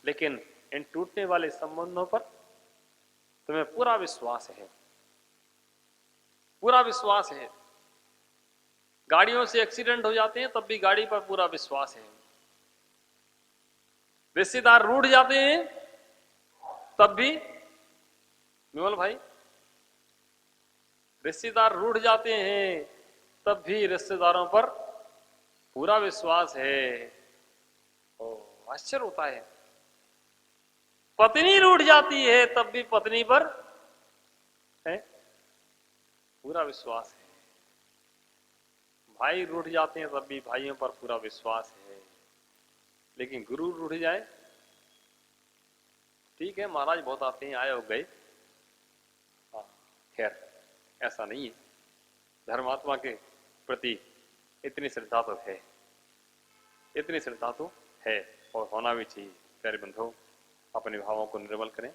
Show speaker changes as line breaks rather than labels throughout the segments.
लेकिन इन टूटने वाले संबंधों पर तुम्हें पूरा विश्वास है, पूरा विश्वास है। गाड़ियों से एक्सीडेंट हो जाते हैं तब भी गाड़ी पर पूरा विश्वास है। रिश्तेदार रूठ जाते हैं तब भी, विमल भाई, रिश्तेदार रूठ जाते हैं तब भी रिश्तेदारों पर पूरा विश्वास है। ओ, आश्चर्य होता है। पत्नी रूठ जाती है तब भी पत्नी पर है पूरा विश्वास है। भाई रूठ जाते हैं तब भी भाइयों पर पूरा विश्वास है। लेकिन गुरु रूठ जाए, ठीक है महाराज बहुत आते हैं, आए हो गए, खैर ऐसा नहीं है। धर्मात्मा के प्रति इतनी श्रद्धा तो है, इतनी श्रद्धा तो है और होना भी चाहिए। प्यारे बंधुओं, अपने भावों को निर्मल करें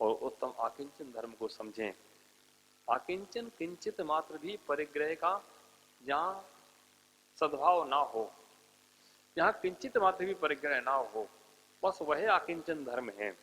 और उत्तम आकिंचन धर्म को समझें। आकिंचन किंचित मात्र भी परिग्रह का जहाँ सद्भाव ना हो, जहाँ किंचित मात्र भी परिग्रह ना हो, बस वह आकिंचन धर्म है।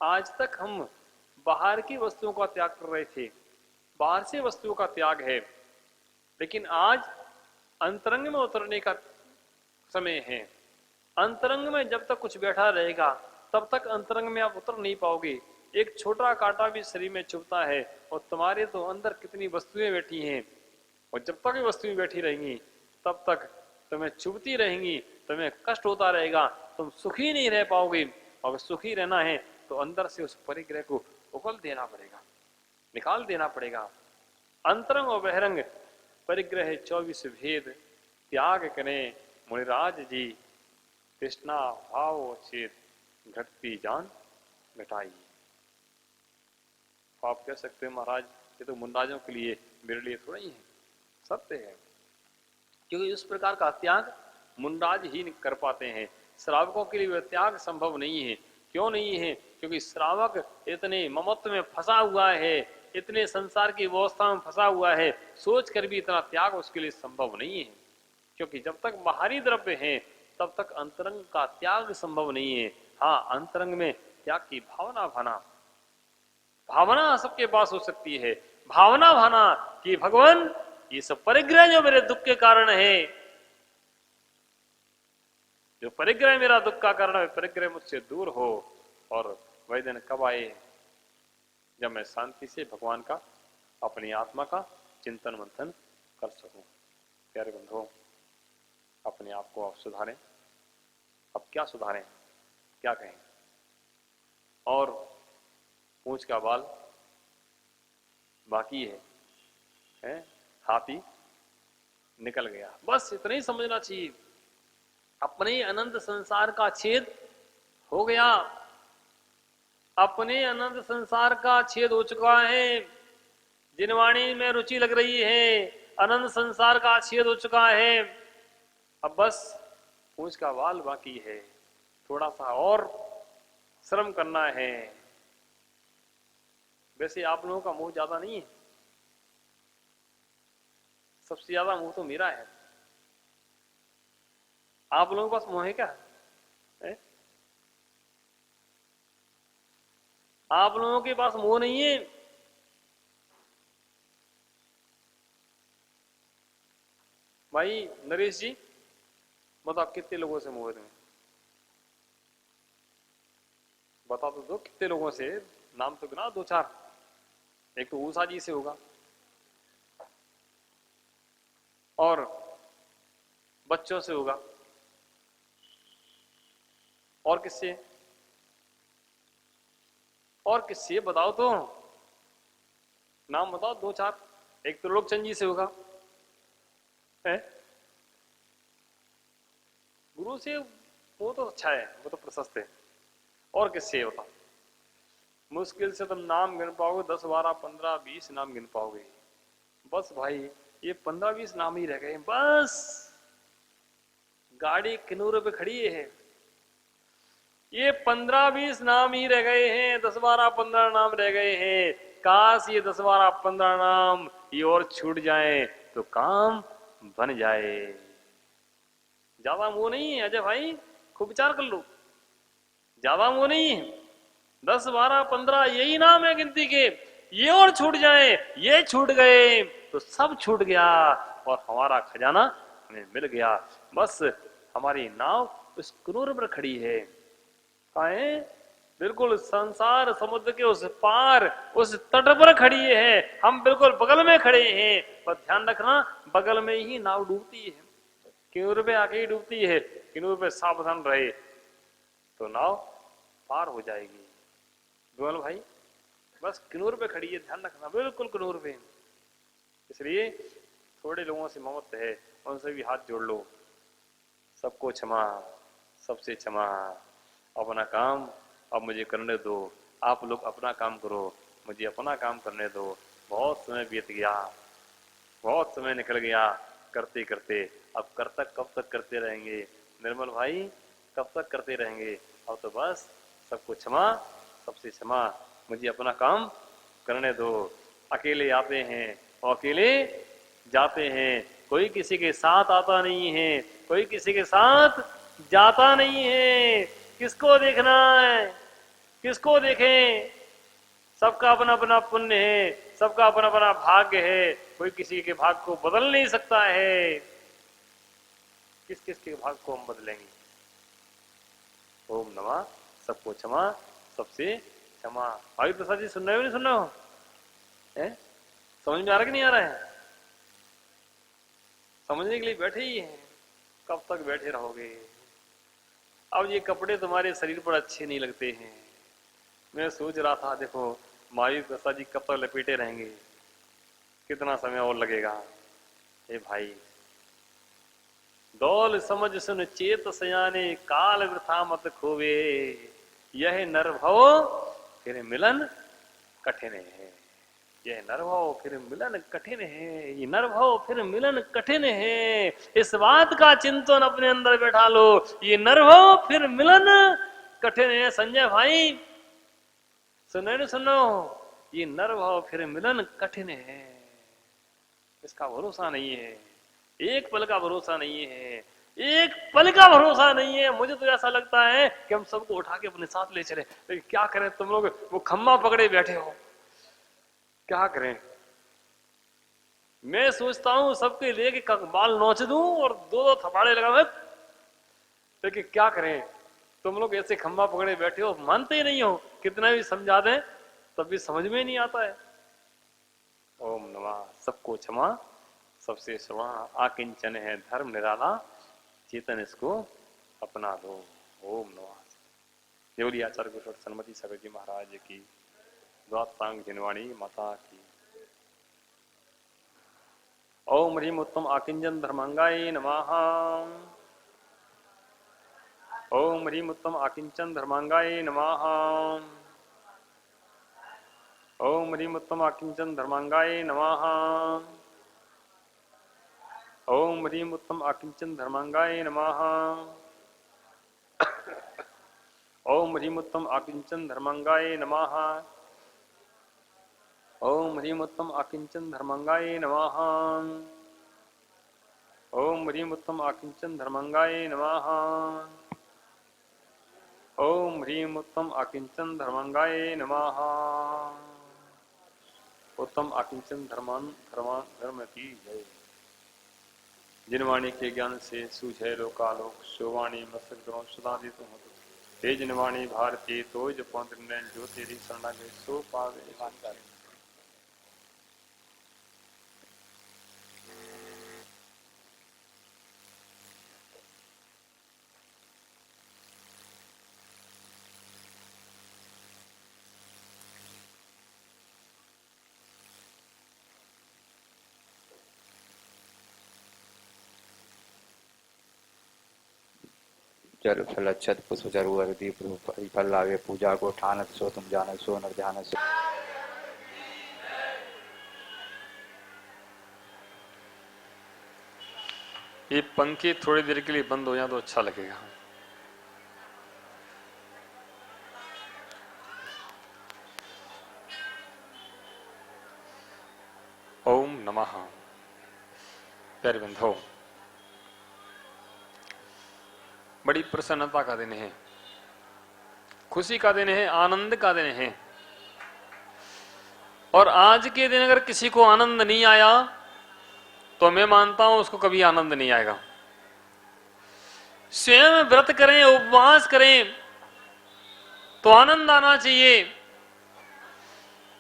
आज तक हम बाहर की वस्तुओं का त्याग कर रहे थे, बाहर से वस्तुओं का त्याग है, लेकिन आज अंतरंग में उतरने का समय है। अंतरंग में जब तक कुछ बैठा रहेगा तब तक अंतरंग में आप उतर नहीं पाओगे। एक छोटा कांटा भी शरीर में चुभता है और तुम्हारे तो अंदर कितनी वस्तुएं बैठी हैं, और जब तक ये वस्तुएं बैठी रहेंगी तब तक तुम्हें चुभती रहेंगी, तुम्हें कष्ट होता रहेगा, तुम सुखी नहीं रह पाओगे। और सुखी रहना है तो अंदर से उस परिग्रह को उगल देना पड़ेगा, निकाल देना पड़ेगा। अंतरंग और बहिरंग परिग्रह 24 भेद त्याग करें मुनिराज जी, तृष्णा भाव चेत घटती जान घटाई। आप कह सकते हैं महाराज ये तो मुनराजों के लिए, मेरे लिए थोड़ा ही है। सत्य है, क्योंकि इस प्रकार का त्याग मुनराज ही कर पाते हैं। श्रावकों के लिए वह त्याग संभव नहीं है। क्यों नहीं है? क्योंकि श्रावक इतने ममत्व में फंसा हुआ है, इतने संसार की व्यवस्था में फंसा हुआ है, सोच कर भी इतना त्याग उसके लिए संभव नहीं है। क्योंकि जब तक बाहरी द्रव्य है तब तक अंतरंग का त्याग संभव नहीं है। हाँ, अंतरंग में त्याग की भावना भाना, भावना सबके पास हो सकती है। भावना भाना कि भगवान ये सब परिग्रह जो मेरे दुख के कारण है, जो परिग्रह मेरा दुख का कारण है, परिग्रह मुझसे दूर हो। और वह दिन कब आए जब मैं शांति से भगवान का, अपनी आत्मा का चिंतन मंथन कर सकूं। प्यारे बंधुओं, अपने आप को आप सुधारें। अब क्या सुधारें, क्या कहें? और पूंछ का बाल बाकी है? हाथी निकल गया, बस इतना ही समझना चाहिए। अपने अनंत संसार का छेद हो गया, अपने अनंत संसार का छेद हो चुका है। जिन वाणी में रुचि लग रही है, अनंत संसार का छेद हो चुका है। अब बस पूंछ का बाल बाकी है, थोड़ा सा और श्रम करना है। वैसे आप लोगों का मुंह ज्यादा नहीं है, सबसे ज्यादा मुंह तो मेरा है। आप लोगों के पास मुंह है क्या? है? आप लोगों के पास मुंह नहीं है? भाई नरेश जी बताओ, कितने लोगों से मुंह है तुम्हें? बता तो दो कितने लोगों से, नाम तो गिना दो चार। एक तो ऊषा जी से होगा, और बच्चों से होगा, और किससे? और किससे बताओ तो, नाम बताओ दो चार। एक तो लोकचंद जी से होगा, है? गुरु से वो तो अच्छा है, वो तो प्रशस्त है। और किससे होता? मुश्किल से तुम नाम गिन पाओगे 10 12 15 20 नाम गिन पाओगे। बस भाई ये 15 20 नाम ही रह गए। बस गाड़ी किन्नूर पे खड़ी है, ये 15 20 नाम ही रह गए हैं, 10 12 15 नाम रह गए हैं। काश ये 10 12 15 नाम ये और छूट जाए तो काम बन जाए। ज्यादा वो नहीं है अजय भाई, खूब विचार कर लो। ज्यादा वो नहीं है, 10 12 15 यही नाम है गिनती के। ये और छूट जाए, ये छूट गए तो सब छूट गया और हमारा खजाना हमें मिल गया। बस हमारी नाव उस कुनूर पर खड़ी है। कहा है? बिल्कुल संसार समुद्र के उस पार, उस तट पर खड़ी है। हम बिल्कुल बगल में खड़े हैं, पर ध्यान रखना बगल में ही नाव डूबती है, किनारे पे आके ही डूबती है। किनारे पे सावधान रहे तो नाव पार हो जाएगी। गोयल भाई बस किनारे पे खड़ी है, ध्यान रखना बिल्कुल किनारे पे। इसलिए थोड़े लोगों से मोहब्बत है, उनसे भी हाथ जोड़ लो। सबको क्षमा, सबसे क्षमा। अपना काम अब मुझे करने दो, आप लोग अपना काम करो, मुझे अपना काम करने दो। बहुत समय बीत गया, बहुत समय निकल गया करते करते। अब कब तक करते रहेंगे निर्मल भाई, कब तक करते रहेंगे? अब तो बस सबको क्षमा, सबसे क्षमा, मुझे अपना काम करने दो। अकेले आते हैं और अकेले जाते हैं, कोई किसी के साथ आता नहीं है, कोई किसी के साथ जाता नहीं है। किसको देखना है, किसको देखें? सबका अपना अपना पुण्य है, सबका अपना अपना भाग्य है, कोई किसी के भाग्य को बदल नहीं सकता है। किस किस के भाग्य को हम बदलेंगे? ओम नमः, सबको क्षमा, सबसे क्षमा। भाई प्रसाद जी सुन रहे हो नहीं सुन रहे हो? समझ में आ रहा कि नहीं आ रहा है? समझने के लिए बैठे ही हैं, कब तक बैठे रहोगे? अब ये कपड़े तुम्हारे शरीर पर अच्छे नहीं लगते हैं। मैं सोच रहा था देखो माई प्रसाद जी कब तक लपेटे रहेंगे, कितना समय और लगेगा? ए भाई, दौल समझ सुन चेत सयाने, काल वृथा मत खोवे, यह नर भव फिर मिलन कठिन है। यह नरभव फिर मिलन कठिन है, ये नरभव फिर मिलन कठिन है। इस बात का चिंतन अपने अंदर बैठा लो, ये नरभव फिर मिलन कठिन है। संजय भाई सुनो न सुनो, ये नरभव फिर मिलन कठिन है। इसका भरोसा नहीं है, एक पल का भरोसा नहीं है, एक पल का भरोसा नहीं है। मुझे तो ऐसा लगता है कि हम सबको उठा के अपने साथ ले चले, लेकिन क्या करें? तुम लोग वो खम्मा पकड़े बैठे हो, क्या करें? मैं सोचता हूं सबके लेके बाल नोच दूं और दो दो थपाड़े लगा, लेकिन क्या करें? तुम लोग ऐसे खंबा पकड़े बैठे हो, मानते ही नहीं हो। कितना भी समझा दें तब भी समझ में नहीं आता है। ओम नमः, सबको क्षमा, सबसे क्षमा। आकिंचन है धर्म निराला, चेतन इसको अपना दो। ओम नमः। देवली आचार्य गुरु सन्मति सागर जी महाराज की, द्वादशांग जिनवाणी माता की। ओम ह्रीम उत्तम आकिंचन धर्मांगाय नमः। ओम ह्रीम उत्तम आकिंचन धर्मांगाय नमः। ओम ह्रीम उत्तम आकिंचन धर्मांगाय नमः। ओम ह्रीम उत्तम आकिंचन धर्मांगाय नमः। ओम ह्रीम उत्तम आकिंचन धर्मांगाय नमः। ओम ह्रीम उत्तम आकिंचन धर्मांगाय नमः। ओम ह्रीम उत्तम आकिंचन धर्मांगाय नमः। ओम ह्रीम उत्तम आकिंचन धर्मांगाय नमः। उत्तम आकिंचन धर्म की जय। जिनवाणी के ज्ञान से सूझे लोकालोक, शिववाणी मस्तक द्रोण सदा दी तुम हो। हे जिनवाणी भारती तो जपो निर्णय, जो तेरी शरणा गए सो पावे।
जल फल अक्षत पुष्प चरु दीप फल लावे पूजा को ठानत सो तुम जानत सो नर ध्यान सो।
ये पंखे थोड़ी देर के लिए बंद हो जाए तो अच्छा लगेगा। ओम नमः। प्यारे बंधुओं, बड़ी प्रसन्नता का दिन है। खुशी का दिन है, आनंद का दिन है। और आज के दिन अगर किसी को आनंद नहीं आया तो मैं मानता हूं उसको कभी आनंद नहीं आएगा। स्वयं व्रत करें, उपवास करें तो आनंद आना चाहिए।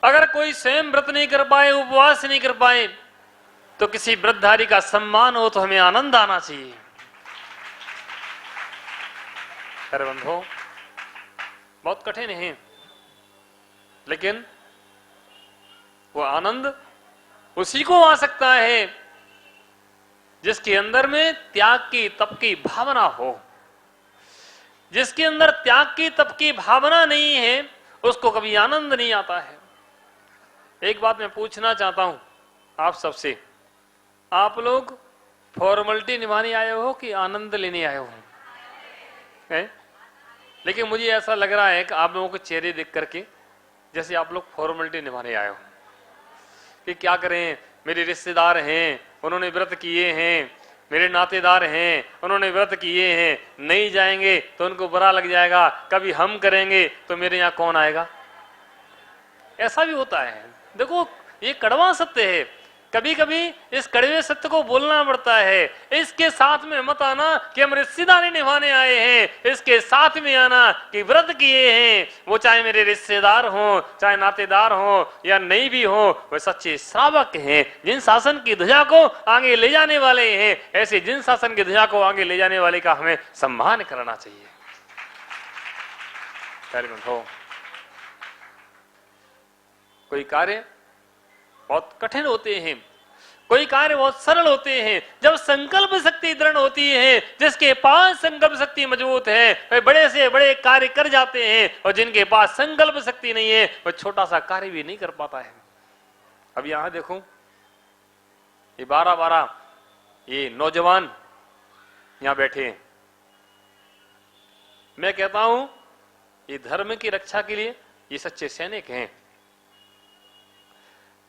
अगर कोई स्वयं व्रत नहीं कर पाए, उपवास नहीं कर पाए, तो किसी व्रतधारी का सम्मान हो तो हमें आनंद आना चाहिए। अरे बंधो, बहुत कठिन है, लेकिन वो आनंद उसी को आ सकता है जिसके अंदर में त्याग की, तप की भावना हो। जिसके अंदर त्याग की, तप की भावना नहीं है, उसको कभी आनंद नहीं आता है। एक बात मैं पूछना चाहता हूं आप सबसे, आप लोग फॉर्मेलिटी निभाने आए हो कि आनंद लेने आए हो? है? लेकिन मुझे ऐसा लग रहा है कि आप लोगों के चेहरे देख करके जैसे आप लोग फॉर्मेलिटी निभाने आए हो कि क्या करें, मेरे रिश्तेदार हैं, उन्होंने व्रत किए हैं, मेरे नातेदार हैं, उन्होंने व्रत किए हैं, नहीं जाएंगे तो उनको बुरा लग जाएगा, कभी हम करेंगे तो मेरे यहाँ कौन आएगा। ऐसा भी होता है। देखो, ये कड़वा सत्य है, कभी कभी इस कड़वे सत्य को बोलना पड़ता है। इसके साथ में मत आना कि हम रिश्तेदारी निभाने आए हैं, इसके साथ में आना कि व्रत किए हैं, वो चाहे मेरे रिश्तेदार हों, चाहे नातेदार हों या नहीं भी हो, वे सच्चे श्रावक हैं, जिन शासन की ध्वजा को आगे ले जाने वाले हैं। ऐसे जिन शासन की ध्वजा को आगे ले जाने वाले का हमें सम्मान करना चाहिए। कोई कार्य बहुत कठिन होते हैं, कोई कार्य बहुत सरल होते हैं। जब संकल्प शक्ति दृढ़ होती है, जिसके पास संकल्प शक्ति मजबूत है, वे बड़े से बड़े कार्य कर जाते हैं, और जिनके पास संकल्प शक्ति नहीं है, वह छोटा सा कार्य भी नहीं कर पाता है। अब यहां देखो, ये 12 ये नौजवान यहां बैठे हैं। मैं कहता हूं ये धर्म की रक्षा के लिए ये सच्चे सैनिक हैं,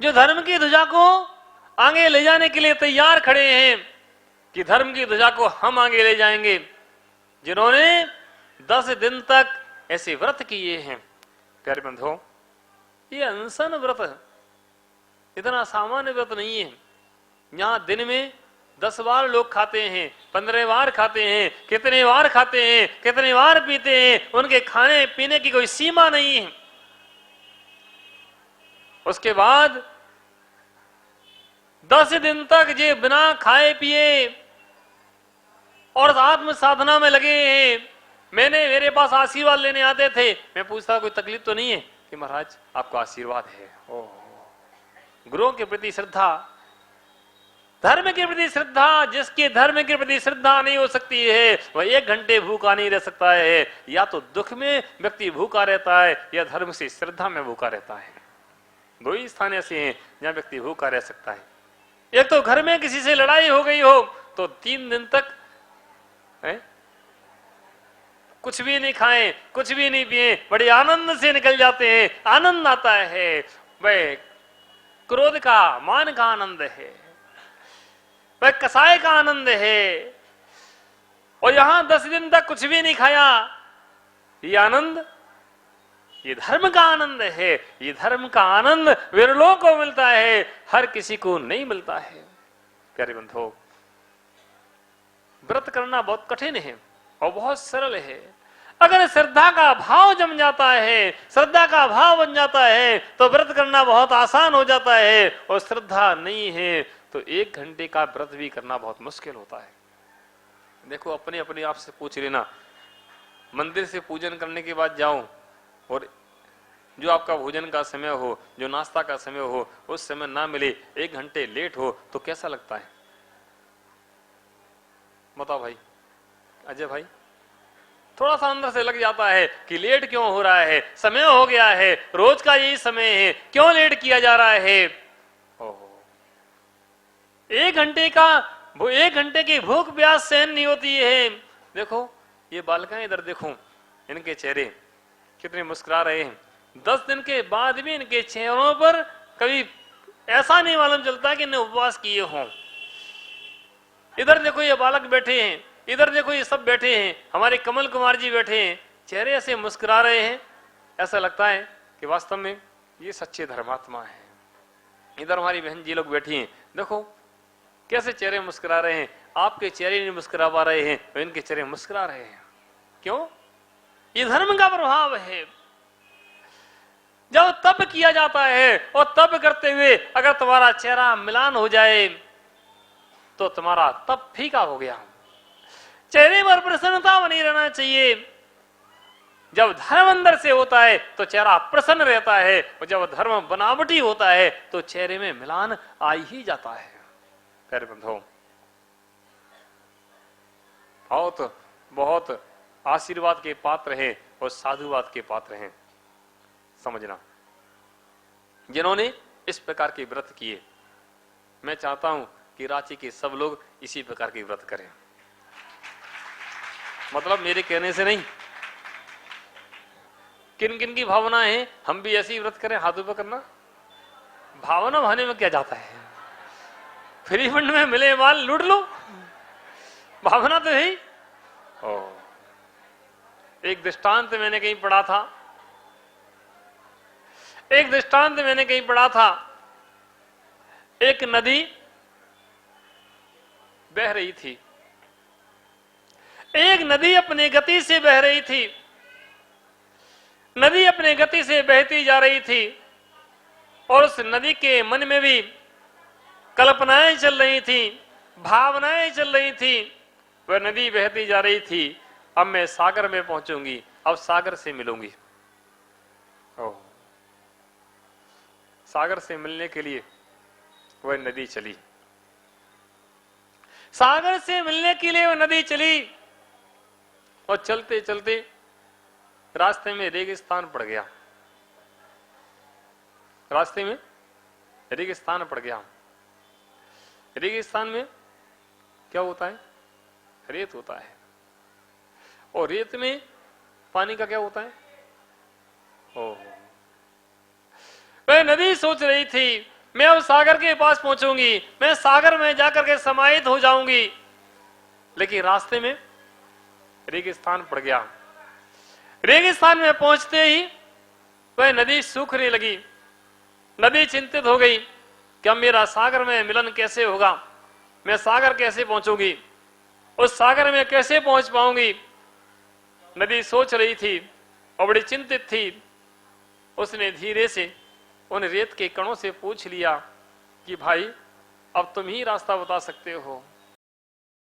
जो धर्म की ध्वजा को आगे ले जाने के लिए तैयार खड़े हैं कि धर्म की ध्वजा को हम आगे ले जाएंगे। जिन्होंने 10 दिन तक ऐसे व्रत किए हैं। प्यारे बंधुओं, ये अनशन व्रत इतना सामान्य व्रत नहीं है। यहां दिन में 10 बार लोग खाते हैं, 15 बार खाते हैं, कितने बार खाते हैं, कितने बार पीते हैं, उनके खाने पीने की कोई सीमा नहीं है। उसके बाद 10 दिन तक जे बिना खाए पिए और आत्म साधना में लगे हैं। मेरे पास आशीर्वाद लेने आते थे, मैं पूछता कोई तकलीफ तो नहीं है कि महाराज आपका आशीर्वाद है। गुरुओं के प्रति श्रद्धा, धर्म के प्रति श्रद्धा, जिसके धर्म के प्रति श्रद्धा नहीं हो सकती है वह 1 घंटे भूखा नहीं रह सकता है। या तो दुख में व्यक्ति भूखा रहता है या धर्म से श्रद्धा में भूखा रहता है। 2 ही स्थान ऐसे हैं जहां व्यक्ति भूखा रह सकता है। एक तो घर में किसी से लड़ाई हो गई हो तो 3 दिन तक कुछ भी नहीं खाएं, कुछ भी नहीं पिए, बड़े आनंद से निकल जाते हैं। आनंद आता है, वह क्रोध का, मान का आनंद है, वह कसाय का आनंद है। और यहां 10 दिन तक कुछ भी नहीं खाया, ये आनंद, ये धर्म का आनंद है। ये धर्म का आनंद विरलों को मिलता है, हर किसी को नहीं मिलता है। प्यारे बंधुओं, व्रत करना बहुत कठिन है और बहुत सरल है। अगर श्रद्धा का भाव जम जाता है, श्रद्धा का भाव बन जाता है, तो व्रत करना बहुत आसान हो जाता है। और श्रद्धा नहीं है तो 1 घंटे का व्रत भी करना बहुत मुश्किल होता है। देखो, अपने अपने आप से पूछ लेना, मंदिर से पूजन करने के बाद जाऊं और जो आपका भोजन का समय हो, जो नाश्ता का समय हो, उस समय ना मिले, 1 घंटे लेट हो तो कैसा लगता है? बताओ भाई, अजय भाई, थोड़ा सा अंदर से लग जाता है कि लेट क्यों हो रहा है, समय हो गया है, रोज का यही समय है, क्यों लेट किया जा रहा है। ओहो, 1 घंटे का, 1 घंटे की भूख प्यास सहन नहीं होती है। देखो ये बालिकाएं इधर देखो, इनके चेहरे कितने मुस्कुरा रहे हैं। 10 दिन के बाद भी इनके चेहरों पर कभी ऐसा नहीं मालूम चलता कि इन्हें उपवास किए हों। इधर देखो ये बालक बैठे हैं, इधर देखो ये सब बैठे हैं, हमारे कमल कुमार जी बैठे हैं, चेहरे ऐसे मुस्कुरा रहे हैं, ऐसा लगता है कि वास्तव में ये सच्चे धर्मात्मा है। इधर हमारी बहन जी लोग बैठी हैं, देखो कैसे चेहरे मुस्कुरा रहे हैं। आपके चेहरे नहीं मुस्कुरा पा रहे हैं, तो इनके चेहरे मुस्कुरा रहे हैं। क्यों? ये धर्म का प्रभाव है। जब तप किया जाता है और तप करते हुए अगर तुम्हारा चेहरा मिलान हो जाए तो तुम्हारा तप फीका हो गया। चेहरे पर प्रसन्नता बनी रहना चाहिए। जब धर्म अंदर से होता है तो चेहरा प्रसन्न रहता है, और जब धर्म बनावटी होता है तो चेहरे में मिलान आ ही जाता है। प्यारे बंधुओं, बहुत बहुत आशीर्वाद के पात्र हैं और साधुवाद के पात्र हैं। समझना, जिन्होंने इस प्रकार के व्रत किए, मैं चाहता हूं कि रांची के सब लोग इसी प्रकार के व्रत करें। मतलब मेरे कहने से नहीं, किन किन की भावना है हम भी ऐसी व्रत करें, हाथों पर करना। भावना भाने में क्या जाता है, फ्री फंड में मिले माल लूट लो, भावना तो है। एक दृष्टांत मैंने कहीं पढ़ा था, एक दृष्टांत मैंने कहीं पढ़ा था। एक नदी बह रही थी, एक नदी अपनी गति से बह रही थी। नदी अपने गति से बहती जा रही थी और उस नदी के मन में भी कल्पनाएं चल रही थी, भावनाएं चल रही थी। वह नदी बहती जा रही थी, अब मैं सागर में पहुंचूंगी, अब सागर से मिलूंगी। सागर से मिलने के लिए वह नदी चली, सागर से मिलने के लिए वह नदी चली, और चलते चलते रास्ते में रेगिस्तान पड़ गया। रास्ते में रेगिस्तान पड़ गया। रेगिस्तान में क्या होता है? रेत होता है, और रेत में पानी का क्या होता है? वह नदी सोच रही थी मैं अब सागर के पास पहुंचूंगी, मैं सागर में जाकर के समाहित हो जाऊंगी, लेकिन रास्ते में रेगिस्तान पड़ गया। रेगिस्तान में पहुंचते ही वह नदी सूखने लगी। नदी चिंतित हो गई कि अब मेरा सागर में मिलन कैसे होगा, मैं सागर कैसे पहुंचूंगी, उस सागर में कैसे पहुंच पाऊंगी। नदी सोच रही थी और बड़ी चिंतित थी। उसने धीरे से उन रेत के कणों से पूछ लिया कि भाई अब तुम ही रास्ता बता सकते हो।